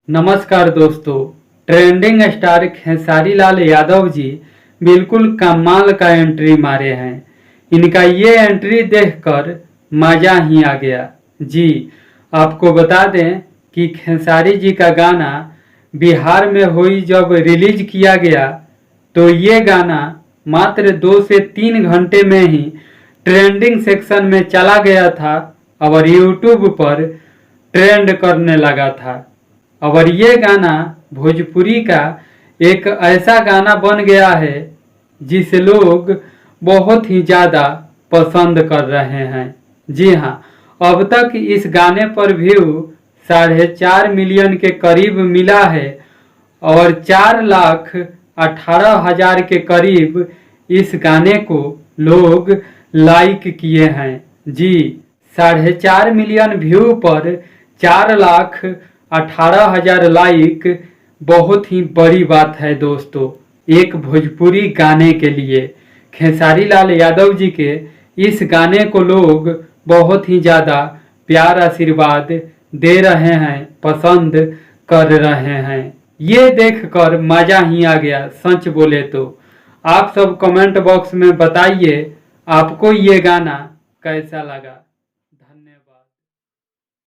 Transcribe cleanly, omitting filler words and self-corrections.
नमस्कार दोस्तों। Trending star Khesari Lal Yadav ji बिल्कुल कमाल का एंट्री मारे हैं। इनका ये एंट्री देखकर मज़ा ही आ गया। जी आपको बता दें कि खेसारी जी का गाना बिहार में हुई जब रिलीज किया गया तो ये गाना मात्र 2 से 3 घंटे में ही ट्रेंडिंग सेक्शन में चला गया था और यूट्यूब पर ट्रेंड करने लगा था। और ये गाना भोजपुरी का एक ऐसा गाना बन गया है जिसे लोग बहुत ही ज़्यादा पसंद कर रहे हैं। जी हाँ, अब तक इस गाने पर व्यू 4.5 मिलियन के करीब मिला है और 4,18,000 के करीब इस गाने को लोग लाइक किए हैं। जी 4.5 मिलियन व्यू पर 4,18,000 लाइक बहुत ही बड़ी बात है दोस्तों, एक भोजपुरी गाने के लिए। खेसारी लाल यादव जी के इस गाने को लोग बहुत ही ज़्यादा प्यार आशीर्वाद दे रहे हैं, पसंद कर रहे हैं। ये देखकर मज़ा ही आ गया। सच बोले तो आप सब कमेंट बॉक्स में बताइए आपको ये गाना कैसा लगा।